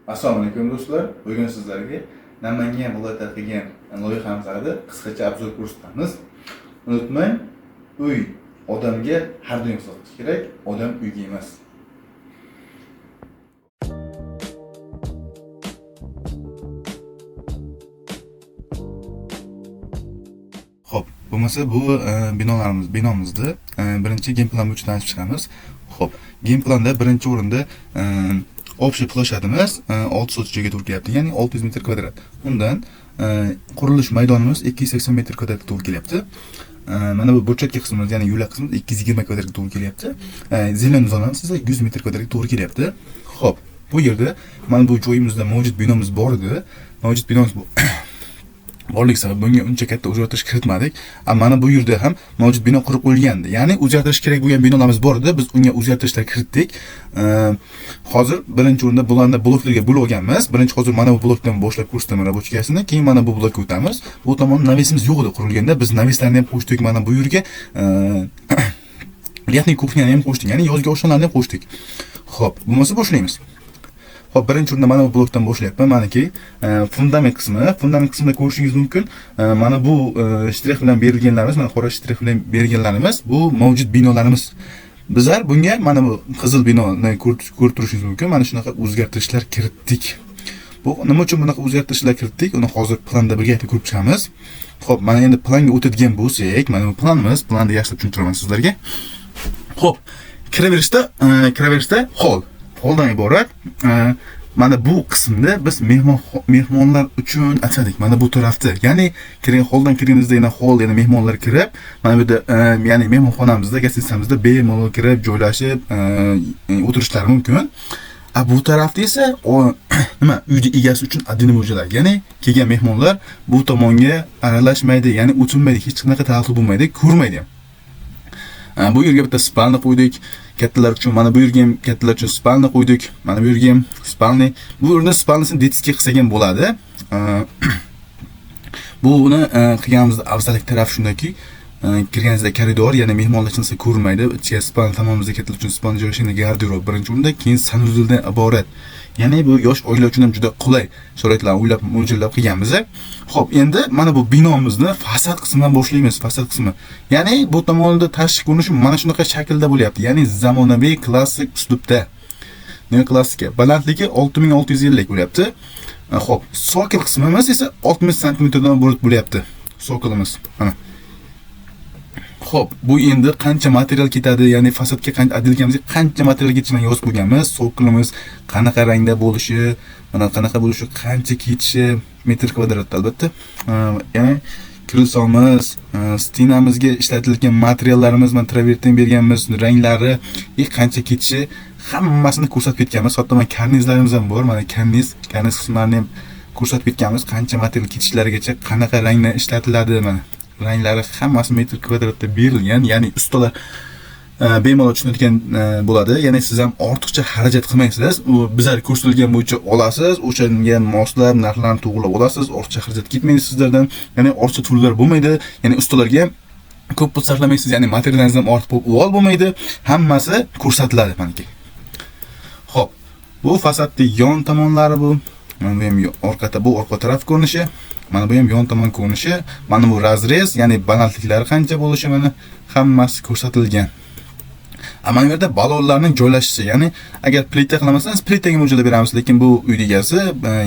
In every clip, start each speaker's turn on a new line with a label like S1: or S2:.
S1: Assalomu alaykum do'stlar. Bugun sizlarga Namangan viloyatida qilgan loyihamiz haqida qisqacha obzor ko'rsatamiz. Unutmang, uy odamga har doim sotilishi kerak, odam uyga emas. Xo'p, bo'lmasa bu binomizda birinchi game plan bo'yicha tanishib chiqamiz. Xo'p, game planda birinchi o'rinda общий plashadimiz 600 joyga to'g'ri kelyapti, ya'ni 600 metr kvadrat. Undan qurilish maydonimiz 280 metr kvadratga to'g'ri kelyapti. Mana bu burchakli qismimiz, ya'ni yo'lak qismimiz 220 kvadratga to'g'ri kelyapti. Zelen zonamiz esa 100 metr kvadratga to'g'ri kelyapti. Xo'p, bu yerda mana bu joyimizda mavjud binomiz bor edi. Mavjud binomiz bu borlik sabab bunga uncha katta o'zgartirish kiritmadik. Mana bu yerda ham mavjud bino qurib qo'yilgandi. Ya'ni o'zgartirish kerak bo'lgan binolarimiz bor edi. Biz unga o'zgartirishlar kiritdik. Hozir birinchi o'rinda bularni bloklarga bo'lib olganmiz. Birinchi hozir mana bu blokdan boshlab ko'rsataman rabochkasini, keyin mana bu blokka o'tamiz. Bu tomon navesimiz yo'q edi qurilganda. Biz naveslarni ham qo'shdik mana bu yerga. Lifning kuxnyani ham qo'shdik, ya'ni yozgi oshxonalarni ham qo'shdik. Xo'p, bo'lmasa boshlaymiz. Xo'p, birinchi o'rinda mana bu blokdan boshlayapman. Maniki fundament qismi. Fundament qismida ko'rishingiz mumkin. Mana bu shtrix bilan berilganlarimiz, mana qora shtrix bilan berilganlarimiz bu mavjud binolarimiz. Bizlar bunga mana bu qizil binoni ko'rib turishingiz mumkin. Mana shunaqa o'zgartirishlar kiritdik. Bu nima uchun bunaqa o'zgartirishlar kiritdik? Uni hozir planda birga ko'rib chiqamiz. Xo'p, mana endi planga o'tadigan bo'lsak, mana bu planimiz, planda yaxshilab tushuntiraman sizlarga. Xo'p, kiraverishda holdan iborat. Mana bu qismda biz mehmonlar uchun achadik. Mana bu tarafda. Ya'ni holdan kirganingizda yana hol, yana mehmonlar kirib, mana bu yerda ya'ni mehmonxonamizda, gastitsamizda bemalol kirib, joylashib, o'tirishlari mumkin. Bu tarafda esa nima, uyning egasi uchun adini mo'ljallar. Ya'ni kelgan mehmonlar bu tomonga aralashmaydi, ya'ni o'tilmaydi, hech qanaqa ta'sir bo'lmaydi, ko'rmaydi. Bu yerga bitta spalni qo'ydik. Kattalar uchun mana bu yerga ham kattalar uchun spalni qo'ydik. Mana bu yerga ham spalni. Bu yerda spalnisini detskiy qilsak ham bo'ladi. Buni qilganimizda afzallik taraf shundaki, kirganingizda koridor, ya'ni mehmonlar uchun ko'rinmaydi. Ichiga spalni tamomimizda kattalar uchun spalni joylashgan garderob birinchi o'rinda, keyin sanuzeldan iborat. Ya'ni bu yosh oila uchun ham juda qulay sharoitlarni o'ylab mo'ljallab qilganmiz. Xo'p, endi mana bu binomizni fasad qismidan boshlaymiz. Fasad qismi. Ya'ni bu tomonda tashqi ko'rinishi mana shunaqa shaklda bo'lyapti. Ya'ni zamonaviy klassik uslubda. Neoklassika. Balandligi 6650 bo'lyapti. Xo'p, sokil qismimiz esa 60 sm dan bo'lyapti. Sokilimiz. Mana. Xo'p, bu endi qancha material ketadi, ya'ni fasadga qancha adilganimizga qancha material ketishini yozib qo'yganmiz. Sokilimiz qanaqa rangda bo'lishi, mana qanaqa bo'lishi, qancha ketishi metr kvadratda albatta. Ya'ni krilsomiz, stenamizga ishlatilgan materiallarimiz, mana travertin berganmiz, ranglari, qancha ketishi hammasini ko'rsatib ketganmiz. Hatto mana karnizlarimiz ham bor. Mana karniz qismlarini ham ko'rsatib ketganmiz. Qancha material ketishlarigacha, qanaqa ranglar ishlatiladi mana. Ranglari hammasi metr kvadratda berilgan, ya'ni ustalar bemalol tushunadigan bo'ladi. Ya'ni siz ham ortiqcha xarajat qilmaysiz. U bizlar ko'rsatilgan bo'yicha olasiz, o'shanga moslab narxlarni to'g'rilab olasiz, ortiqcha xarajat ketmaydi sizlardan. Ya'ni ortiqcha pullar bo'lmaydi. Ya'ni ustalarga ham ko'p pul sarflamaysiz, ya'ni materialingiz ham ortiq bo'lmaydi. Hammasi ko'rsatiladi maniki. Xo'p, bu fasadning yon tomonlari bu. Mana bu ham orqa taraf ko'rinishi. Mana bu ham yon tomon ko'rinishi. Mana bu razrez, ya'ni balandliklari qancha bo'lishi mana hammasi ko'rsatilgan. Mana bu yerda balonlarning joylashishi, ya'ni agar plita qilamasangiz plitaga mo'ljallab beramiz, lekin bu uy egasi,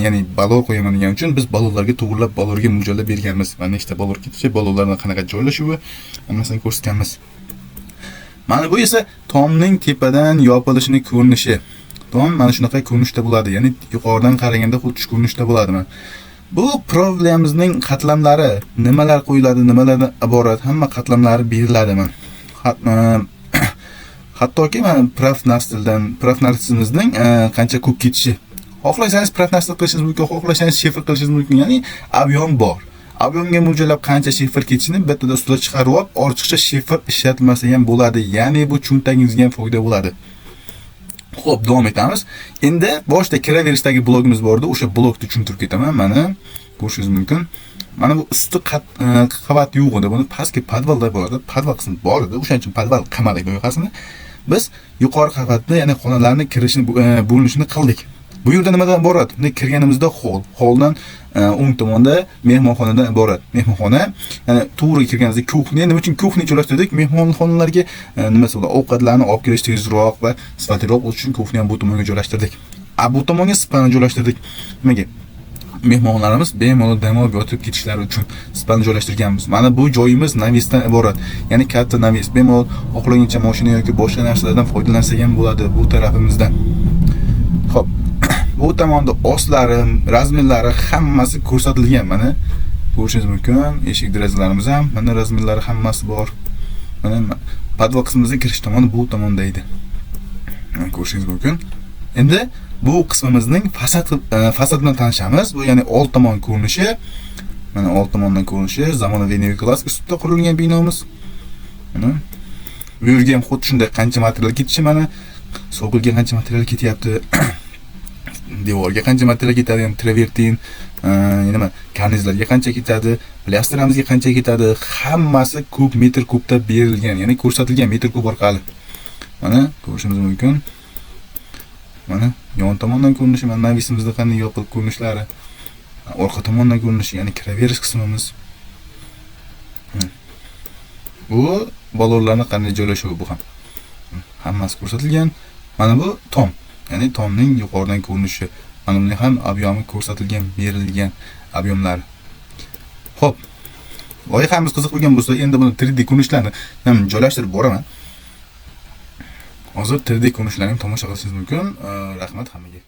S1: ya'ni balon qo'yaman degan uchun biz balonlarga to'g'rilab balonga mo'ljallab berganmiz. Mana nechta balon ketishi, balonlarning qanaqa joylashuvi hammasini ko'rsatganmiz. Mana bu esa tomning tepadan yopilishining ko'rinishi. Tom mana shunaqa ko'rinishda bo'ladi, ya'ni yuqoridan qaraganda xuddi shu ko'rinishda bo'ladi. Bu problemimizning qatlamlari, nimalar qo'yiladi, nimalardan iborat, hamma qatlamlari beriladi. Hattoki mana profnarsimizning qancha ko'p ketishi. Xohlasangiz profnarsib qilishingiz mumkin, xohlasangiz shifr qilishingiz mumkin, ya'ni ob'yom bor. Ob'yomga mo'ljallab qancha shifr ketishini bittada ustiga chiqarib olib, ortiqcha shifr ishlatilmasa ham bo'ladi. Ya'ni bu cho'ntagingizga ham foyda bo'ladi. Xo'p, davom etamiz. Endi boshda kiraverishdagi blogimiz bor edi. O'sha blokni tushuntirib ketaman. Mana ko'rishingiz mumkin. Mana bu usti qavat yo'q edi. Buni pastki podvalda bor edi. Podval qismi bor edi. O'shaning uchun podval qilmadik loyihasini. Biz yuqori qavatda, ya'ni xonalarning kirishini bo'linishini qildik. Bu yerda nimadan iborat? Bunday kirganimizda holdan o'ng tomonda mehmonxonadan iborat. Mehmonxona, ya'ni to'g'ri kirganingizda kuxnya, nima uchun kuxnya joylashtirdik? Mehmonxonalarga nimasi bo'lar? Ovqatlarni olib kelish tezroq va sifatliroq bo'lishi uchun kuxnyani bu tomonga joylashtirdik. Bu tomonga spani joylashtirdik. Nimaga? Mehmonlarimiz bemalol dam olib yotib ketishlari uchun spani joylashtirganmiz. Mana bu joyimiz navisdan iborat. Ya'ni katta navis. Bemalol xohlagancha mashina yoki boshqa narsalardan foydalansak ham bo'ladi bu tarafimizdan. Xo'p, bu tomonda ostlari, razmerlari hammasi ko'rsatilgan. Mana ko'rishingiz mumkin. Eshik derazalarimiz ham mana razmerlari hammasi bor. Mana podval qismimizga kirish tomoni bu tomonda edi. Ko'rishingiz mumkin. Endi bu qismimizning fasad bilan tanishamiz. Bu ya'ni old tomon ko'rinishi. Mana old tomondan ko'rinishi zamonaviy neoklassik uslubda qurilgan binomiz. Mana bu yerga ham xuddi shunday qancha material ketishi, mana so'qilga qancha material ketyapti. Devorga qancha material ketadi, ham travertin, nima, karnizlarga qancha ketadi, plastramizga qancha ketadi, hammasi kub metr kubda berilgan, ya'ni ko'rsatilgan metr kub orqali. Mana ko'rishingiz mumkin. Mana yon tomondan ko'rinishi, mana navisimizda qanday yopilib ko'rinishlari. Orqa tomondan ko'rinishi, ya'ni kiraverish qismimiz. Bu balonlarni qanday joylashuvi bu ham. Hammasi ko'rsatilgan. Mana bu tom, ya'ni tomning yuqoridan ko'rinishi. Mana buning ham obyomi ko'rsatilgan, berilgan obyomlar. Xo'p. Loyihamiz qiziq bo'lgan bo'lsa, endi buni 3D ko'rinishlarni ham joylashtirib boraman. Hozir 3D ko'rinishlarni tomosha qilishingiz mumkin. Rahmat hammaga.